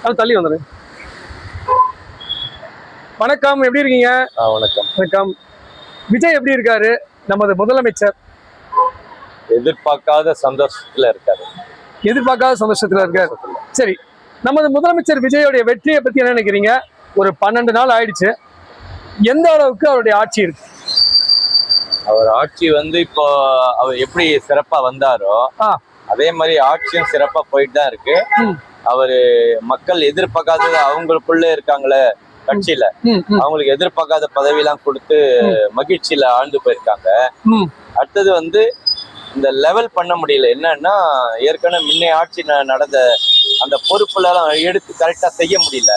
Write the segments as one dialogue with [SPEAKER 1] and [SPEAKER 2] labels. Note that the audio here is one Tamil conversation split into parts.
[SPEAKER 1] அது தள்ளி வந்துரு. வணக்கம், எப்படி இருக்கீங்க?
[SPEAKER 2] வணக்கம்.
[SPEAKER 1] வணக்கம். விஜய் எப்படி இருக்காரு? நமது முதலமைச்சர்
[SPEAKER 2] எதிர்பார்க்காத சந்தோஷத்துல இருக்காரு.
[SPEAKER 1] எதிர்பார்க்காத சந்தோஷத்துல இருக்காரு. சரி, நமது முதலமைச்சர் விஜயோடைய வெற்றியை பத்தி என்ன நினைக்கிறீங்க? ஒரு 12 நாள் ஆயிடுச்சு. எந்த அளவுக்கு அவருடைய ஆட்சி இருக்கு?
[SPEAKER 2] அவர் ஆட்சி இப்போ அவர் எப்படி சிறப்பா வந்தாரோ அதே மாதிரி ஆட்சியும் சிறப்பா போயிட்டு தான் இருக்கு. அவரு மக்கள் எதிர்பார்க்காதது, அவங்களுக்குள்ள இருக்காங்களே கட்சியில, அவங்களுக்கு எதிர்பார்க்காத பதவி எல்லாம் கொடுத்து மகிழ்ச்சியில ஆழ்ந்து போயிருக்காங்க. அடுத்தது இந்த லெவல் பண்ண முடியல. என்னன்னா, ஏற்கனவே முன்னே ஆட்சி நடந்த அந்த பொறுப்புல எல்லாம் எடுத்து கரெக்டா செய்ய முடியல.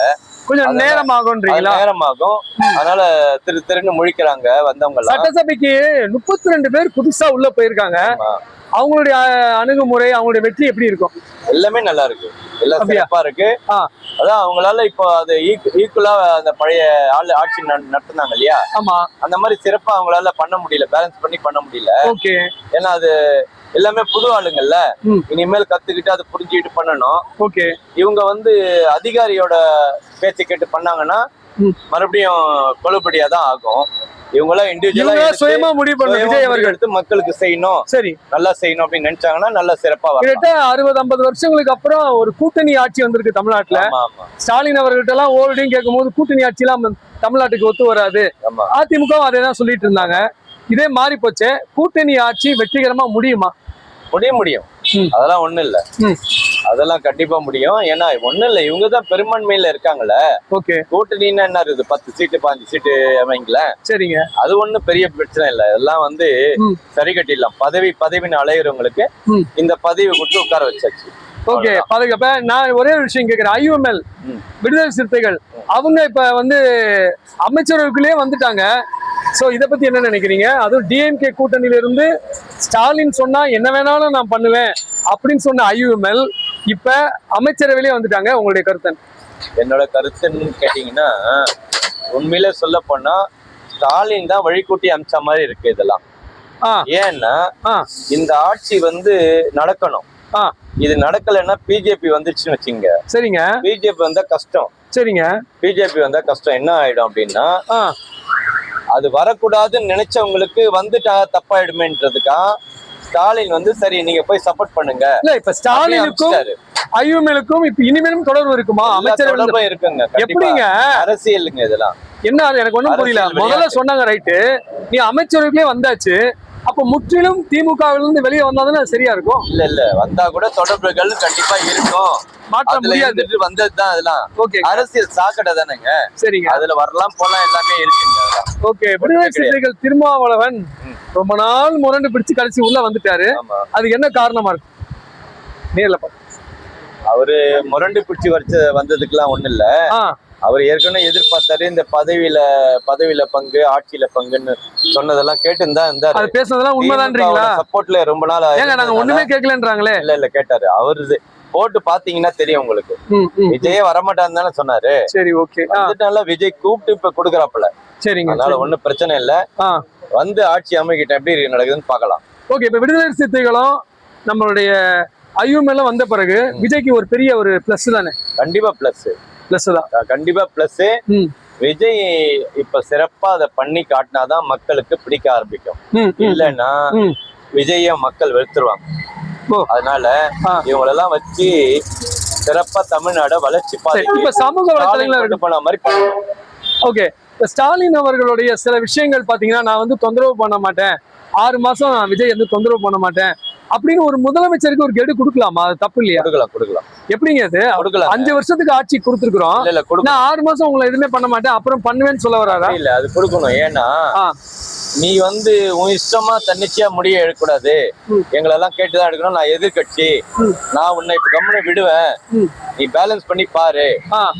[SPEAKER 1] கொஞ்சம் நேரமாகும்.
[SPEAKER 2] அதனால திருன்னு முழிக்கிறாங்க வந்தவங்க.
[SPEAKER 1] சட்டசபைக்கு 32 பேர் புதுசா உள்ள போயிருக்காங்க. அவங்களுடைய அணுகுமுறை, அவங்களுடைய வெற்றி எப்படி இருக்கும்?
[SPEAKER 2] எல்லாமே நல்லா இருக்கு, எல்லாம் சிறப்பா இருக்கு. அதான் அவங்களால இப்போ அது ஈக்குவலா அந்த பழைய ஆட்சி நடத்துனாங்க இல்லையா, அந்த மாதிரி சிறப்பா அவங்களால பண்ண முடியல, பேலன்ஸ் பண்ணி பண்ண முடியல. ஏன்னா அது எல்லாமே புது ஆளுங்கள்ல, இனிமேல் கத்துக்கிட்டு அதை புரிஞ்சுக்கிட்டு பண்ணணும். இவங்க அதிகாரியோட பேச்சை கேட்டு பண்ணாங்கன்னா மறுபடியும் கொழுபடியா தான் ஆகும். இவங்களாம் இண்டிவிஜுவலா சுயமா முடிவு பண்ண விஜய் அவர்கள் எடுத்து மக்களுக்கு செய்யணும், சரி நல்லா செய்யணும் அப்படின்னு நினைச்சாங்கன்னா நல்லா சிறப்பா வரும்.
[SPEAKER 1] 60-50 வருஷங்களுக்கு அப்புறம் ஒரு கூட்டணி ஆட்சி வந்திருக்கு தமிழ்நாட்டுல. ஸ்டாலின் அவர்கள்ட்ட எல்லாம் ஓல்டியும் கேட்கும் போது கூட்டணி ஆட்சி எல்லாம் தமிழ்நாட்டுக்கு ஒத்து வராது, அதிமுக அதே தான் சொல்லிட்டு இருந்தாங்க. இதே மாறி போச்சு. கூட்டணி ஆட்சி வெற்றிகரமா முடியுமா?
[SPEAKER 2] முடியும். அதெல்லாம் ஒண்ணும் இல்ல, அதெல்லாம் கண்டிப்பா முடியும். ஏன்னா ஒண்ணும் இல்ல, இவங்கதான் பெரும்பான்மையில இருக்காங்கல்ல. கூட்டணின்னா என்ன இருக்குது, 10 சீட்டு 15 சீட்டு அமைங்களேன். சரிங்க, அது ஒண்ணும் பெரிய பிரச்சனை இல்ல. எல்லாம் சரி கட்டிடலாம். பதவின்னு அலையிறவங்களுக்கு இந்த பதவி கொடுத்து உட்கார வச்சாச்சு.
[SPEAKER 1] பாதுகாப்ப நான் ஒரே ஒரு விஷயம் கேட்கிறேன். IUML விடுதலை சிறுத்தைகள் அவங்க இப்ப அமைச்சர்களுக்குள்ளேயே வந்துட்டாங்க. சோ இத பத்தி என்ன நினைக்கிறீங்க? அதுவும் DMK கூட்டணியில இருந்து ஸ்டாலின் சொன்னா என்ன வேணாலும் நான் பண்ணுவேன் அப்படின்னு சொன்ன IUML இப்ப அமைச்சரவையிலே வந்துட்டாங்க. உங்களுடைய கருத்து?
[SPEAKER 2] என்னோட கருத்துன்னு கேட்டீங்கன்னா, உண்மையில சொல்ல போனா ஸ்டாலின் தான் வழிகூட்டி அமிச்ச மாதிரி இருக்கு இதெல்லாம். ஏன்னா இந்த ஆட்சி நடக்கணும். இது நடக்கலைன்னா பிஜேபி வந்துருச்சுன்னு வச்சுங்க. சரிங்க, பிஜேபி வந்தா கஷ்டம். சரிங்க, பிஜேபி வந்தா கஷ்டம். என்ன ஆயிடும் அப்படின்னா, அது வரக்கூடாதுன்னு நினைச்சவங்களுக்கு வந்துட்டா தப்பாயிடுமேன்றதுக்கா ஸ்டாலின் சரி நீங்க போய் சப்போர்ட் பண்ணுங்க. இல்ல இப்ப ஸ்டாலினுக்கும்
[SPEAKER 1] IUMLக்கும் இப்ப இனிமேலும் தொடர்பு இருக்குமா?
[SPEAKER 2] அமைச்சரவை இருக்குங்க. எப்படிங்க அரசியலுங்க இதெல்லாம்? என்ன
[SPEAKER 1] எனக்கு ஒண்ணும் புரியல. முதல்ல சொன்னாங்க ரைட்டு, நீ அமைச்சரவைக்குள்ளே வந்தாச்சு, அப்ப முற்றிலும் திமுகவிலிருந்து வெளியே வந்தாதானே சரியா இருக்கும்?
[SPEAKER 2] இல்ல வந்தா கூட தொடர்புகள் கண்டிப்பா இருக்கும், மாற்ற முடியாது. வந்ததுதான் அதெல்லாம். அரசியல் சாக்கடை தானேங்க. சரிங்க, அதுல வரலாம் போலாம், எல்லாமே இருக்குங்க.
[SPEAKER 1] விடுதலை சிறுத்தைகள் திருமாவளவன் ரொம்ப நாள் முரண்டு பிடிச்சு கடைசி உள்ள வந்துட்டாரு. அது என்ன காரணமா இருக்கு? நேர்ல
[SPEAKER 2] அவரு முரண்டு பிடிச்சு வந்ததுக்கெல்லாம் ஒண்ணு இல்ல. அவர் ஏற்கனவே எதிர்பார்த்தாரு இந்த பதவியில பங்கு, ஆட்சியில பங்குன்னு சொன்னதெல்லாம் கேட்டுதான் இருந்தாரு.
[SPEAKER 1] அது பேசுனதெல்லாம் உண்மைதான்றீங்களா?
[SPEAKER 2] சப்போர்ட்ல ரொம்ப நாள்
[SPEAKER 1] நாங்க ஒண்ணுமே கேட்கலன்றாங்களே.
[SPEAKER 2] இல்ல கேட்டாரு. அவரு போட்டு பாத்தீங்கன்னா தெரியும் உங்களுக்கு. விஜயே வரமாட்டான்னு தானே சொன்னாரு. சரி, ஓகே. வந்துட்டால விஜய் கூப்பிட்டு இப்ப கொடுக்குறாப்புல. சரிங்க, அதனால ஒண்ணும் பிரச்சனை இல்ல. ஆட்சி அமைக்கிட்ட எப்படி நடக்குதுன்னு பாக்கலாம்.
[SPEAKER 1] இப்ப விடுதலை சிறுத்தைகளும் நம்மளுடைய IUML வந்த பிறகு விஜய்க்கு ஒரு பெரிய ஒரு பிளஸ் தானே?
[SPEAKER 2] கண்டிப்பா பிளஸ் தான், கண்டிப்பா பிளஸ். விஜய் இப்ப சிறப்பா அதை பண்ணி காட்டினாதான் மக்களுக்கு பிடிக்க ஆரம்பிக்கும். இல்லைன்னா விஜய மக்கள் வெறுத்துருவாங்க. அதனால இவங்களெல்லாம் வச்சு சிறப்பா தமிழ்நாட வளர்ச்சி பாதை
[SPEAKER 1] சமூக வலைதளங்கள்
[SPEAKER 2] பண்ண மாதிரி
[SPEAKER 1] பண்ணணும். ஸ்டாலின் அவர்களுடைய சில விஷயங்கள் பாத்தீங்கன்னா, நான் தொந்தரவு பண்ண மாட்டேன், 6 மாசம் விஜய் தொந்தரவு பண்ண மாட்டேன் அப்படின்னு ஒரு முதலமைச்சருக்கு ஒரு கெடு கொடுக்கலாமா? அது தப்பு இல்லையா?
[SPEAKER 2] கொடுக்கலாம்.
[SPEAKER 1] எப்படிங்க அது? 5 வருஷத்துக்கு ஆட்சி கொடுத்துருக்கோம். நான் 6 மாசம் உங்களை எதுவுமே பண்ண மாட்டேன் அப்புறம் பண்ணுவேன்னு சொல்ல வராதா?
[SPEAKER 2] இல்ல, அது கொடுக்கணும். ஏன்னா நீ உன் இஷ்டமா தன்னிச்சையா முடிய எடுக்கக்கூடாது. எங்களெல்லாம் கேட்டுதான் எடுக்கணும். நான் எதிர்கட்சி, நான் உன்னை இப்ப கம்முன்னு விடுவேன், நீ பேலன்ஸ் பண்ணி பாரு,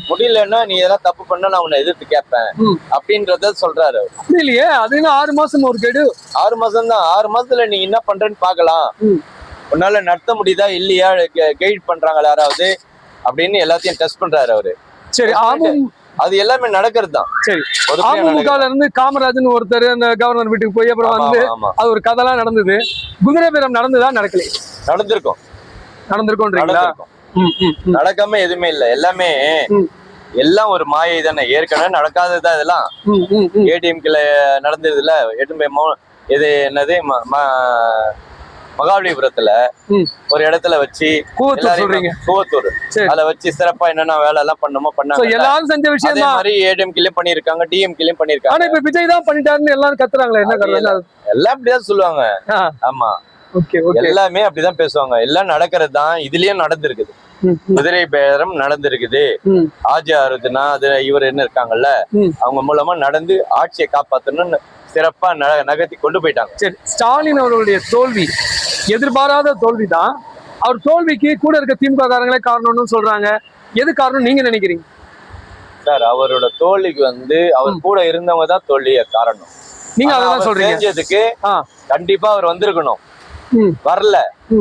[SPEAKER 2] முடியலன்னா நீ எதெல்லாம் தப்பு பண்ண நான் உன்னை எதிர்த்து கேட்பேன் அப்படின்றத சொல்றாரு.
[SPEAKER 1] இல்லையே, அது 6 மாசம் ஒரு கெடு.
[SPEAKER 2] 6 மாசம் தான். 6 மாசத்துல நீ என்ன பண்றேன்னு பாக்கலாம். உன்னால நடத்த முடியுதா இல்லையா, கைட் பண்றாங்களா யாராவது அப்படின்னு எல்லாத்தையும் டெஸ்ட் பண்றாரு அவரு. சரி, அது எல்லாமே நடக்கிறது தான். சரி,
[SPEAKER 1] அதிமுகல இருந்து காமராஜன் ஒருத்தர் அந்த கவர்னர் வீட்டுக்கு போய் அப்புறம் அது ஒரு கதைலாம் நடந்தது. குதிரை பேரம் நடந்ததா? நடக்கல?
[SPEAKER 2] நடந்திருக்கும். நடக்காம எதுவுமே இல்ல, எல்லாமே எல்லாம் ஒரு மாயை தானே. ஏற்கனவே நடக்காததுதான் இதெல்லாம். ஏடிஎம்கேல நடந்ததுல இது என்னது மகாபலிபுரத்துல ஒரு இடத்துல வச்சு கூவத்தூர் அதுல வச்சு சிறப்பா என்னென்ன வேலை எல்லாம் பண்ணுமோ பண்ணாங்க.
[SPEAKER 1] எல்லாரும் செஞ்ச விஷயம்
[SPEAKER 2] மாதிரி ஏடிஎம்கேலயும் பண்ணிருக்காங்க, டிஎம்கேலயும் பண்ணிருக்காங்க.
[SPEAKER 1] ஆனா இப்ப விஜய் தான் பண்ணிட்டாருன்னு எல்லாரும் கத்துறாங்களே, என்ன காரணம்?
[SPEAKER 2] எல்லாம் அப்படிதான் சொல்லுவாங்க. ஆமா, எல்லாமே அப்படிதான் பேசுவாங்க. எல்லாம் நடக்கிறது தான். இதுலயும் நடந்திருக்குது, குதிரை பேரம் நடந்திருக்குது. ஆஜி ஆறுதுன்னா அது இவர் என்ன இருக்காங்கல்ல, அவங்க மூலமா நடந்து ஆட்சியை காப்பாத்தணும்னு சிறப்பா நகர்த்தி கொண்டு போயிட்டாங்க.
[SPEAKER 1] சரி, ஸ்டாலின் அவர்களுடைய தோல்வி எதிர்பாராத தோல்விதான். அவர் தோல்விக்கு கூட இருக்க திமுக காரங்களே காரணம்னு சொல்றாங்க. எது காரணம் நீங்க நினைக்கிறீங்க
[SPEAKER 2] சார்? அவரோட தோல்விக்கு அவர் கூட இருந்தவங்க தான் தோல்விய காரணம்.
[SPEAKER 1] நீங்க அதான் சொல்றீங்க.
[SPEAKER 2] செஞ்சதுக்கு கண்டிப்பா அவர் வந்திருக்கணும், வரல.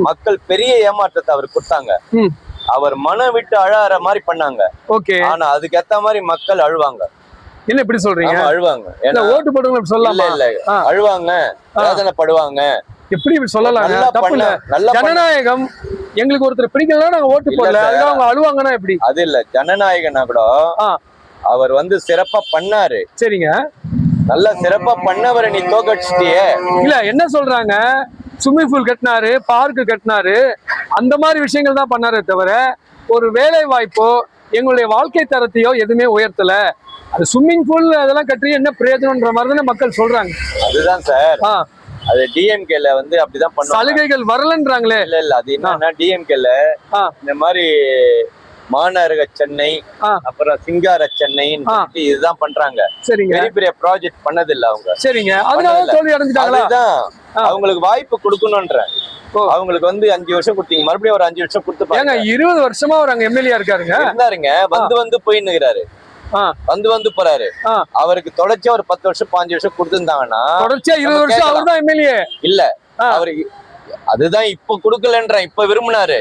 [SPEAKER 2] மக்கள் பெரிய ஏமாற்றத்தை அவர் கொடுத்தாங்க. அவர் மனம் விட்டு அழற மாதிரி பண்ணாங்க. ஓகே, ஆனா அதுக்கு ஏத்த மாதிரி மக்கள் அழுவாங்க.
[SPEAKER 1] என்ன இப்படி சொல்றீங்க?
[SPEAKER 2] அழுவாங்க,
[SPEAKER 1] ஓட்டு போடுங்க சொல்லலாம்.
[SPEAKER 2] இல்ல அழுவாங்க, வேதனைப்படுவாங்க.
[SPEAKER 1] எப்படி இப்படி சொல்லலாம்? ஜனநாயகம் எங்களுக்கு ஒருத்தர் பிடிக்கலன்னா நாங்க ஓட்டு போடல, அவங்க அழுவாங்கன்னா எப்படி?
[SPEAKER 2] அது இல்ல, ஜனநாயகனா கூட அவர் சிறப்பா பண்ணாரு. சரிங்க, நல்லா சிறப்பா பண்ணவரை நீ தோக்கடிச்சிட்டியே.
[SPEAKER 1] இல்ல என்ன சொல்றாங்க, ஸ்விம்மிங் பூல் கட்டினாரு, பார்க்கு கட்டினாரு, அந்த மாதிரி விஷயங்கள் தான் பண்ணாரே தவிர ஒரு வேலை வாய்ப்போ எங்களுடைய வாழ்க்கை தரத்தையோ எதுவுமே உயர்த்தல. அது ஸ்விம்மிங் பூல் அதெல்லாம் கட்டி என்ன பிரயோஜனம்ன்ற மாதிரி தானே மக்கள் சொல்றாங்க.
[SPEAKER 2] அதுதான் சார், அது டிஎம்கேல அப்படிதான் பண்ணுவாங்க.
[SPEAKER 1] சலுகைகள் வரலன்றாங்களே.
[SPEAKER 2] இல்ல அது என்னன்னா, டிஎம்கேல இந்த மாதிரி மாநகர சென்னை, அப்புறம் சிங்கார சென்னை இதுதான் பண்றாங்க. சரிங்க, பெரிய பெரிய ப்ராஜெக்ட் பண்ணது இல்ல அவங்க. சரிங்க, அதனால தோல்வி அடைஞ்சிட்டாங்களா? அவங்களுக்கு வாய்ப்பு கொடுக்கணும்ன்ற. அவங்களுக்கு 5 வருஷம் கொடுத்தீங்க, மறுபடியும் ஒரு 5 வருஷம் கொடுத்து பாருங்க. 20 வருஷமா அவர் அங்க எம்எல்ஏ இருக்காருங்க. இருந்தாருங்க, வந்து போயின்னுறாரு, வந்து போறாரு. அவருக்கு தொடர்ச்சியா ஒரு 10 வருஷம் 5 வருஷம் கொடுத்திருந்தாங்கன்னா, தொடர்ச்சியா 20 வருஷம் அவர் தான் எம்எல்ஏ இல்ல. அவருக்கு அதுதான் இப்ப குடுக்கலன்ற, இப்ப விரும்பினாரு.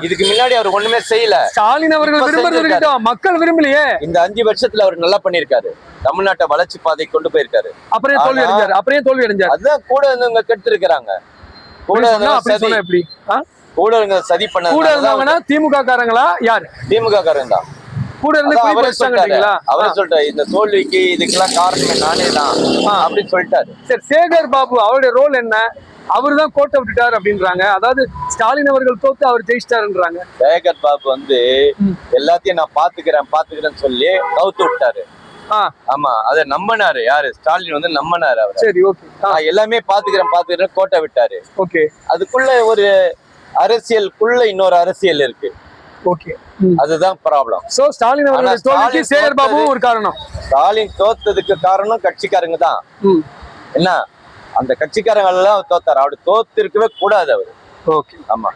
[SPEAKER 2] இதுக்கு முன்னாடி அவர் ஒண்ணுமே செய்யல. ஸ்டாலின் அவர்கள் விரும்புறது மக்கள் விரும்பலையே. இந்த 5 வருஷத்துல அவர் நல்லா பண்ணிருக்காரு, தமிழ்நாட்டை வளர்ச்சி பாதை கொண்டு போயிருக்காரு. அப்புறம் தோல்வி அடைஞ்சாரு, அப்புறம் தோல்வி அடைஞ்சாரு. அதுதான் கூட இவங்க கெடுத்து இருக்கிறாங்க. கூட எப்படி கூட சதி பண்ண கூட இருந்தாங்கன்னா திமுக காரங்களா? யாரு திமுக காரங்க தான் கூட இருந்து. அவரே சொல்லிட்டாரு, இந்த தோல்விக்கு இதுக்கெல்லாம் காரணம் நானே தான் அப்படின்னு சொல்லிட்டாரு. சரி, சேகர் பாபு அவருடைய ரோல் என்ன? அவரு தான் கோட்டை விட்டுட்டாரு அப்படின்றாங்க. அதாவது ஸ்டாலின் அவர்கள் தோத்து அவர் ஜெயிச்சிட்டாருன்றாங்க. சேகர் பாபு எல்லாத்தையும் நான் பாத்துக்கிறேன்னு சொல்லி கவுத்து விட்டாரு. ஆமா, அதை நம்பினாரு. யாரு? ஸ்டாலின் நம்பினாரு அவர். சரி, ஓகே, எல்லாமே பாத்துக்கிறேன் கோட்டை விட்டாரு. ஓகே, அதுக்குள்ள ஒரு அரசியலுக்குள்ள இன்னொரு அரசியல் இருக்கு. ஓகே, அதுதான் ப்ராப்ளம். சோ ஸ்டாலின் அவர்கள் தோல்விக்கு சேகர் பாபு ஒரு காரணம். ஸ்டாலின் தோத்ததுக்கு காரணம் கட்சிக்காரங்க தான். என்ன, அந்த கட்சிக்காரங்க எல்லாம் தோத்தாரு. அப்படி தோத்து இருக்கவே கூடாது அவரு. ஓகே, ஆமா.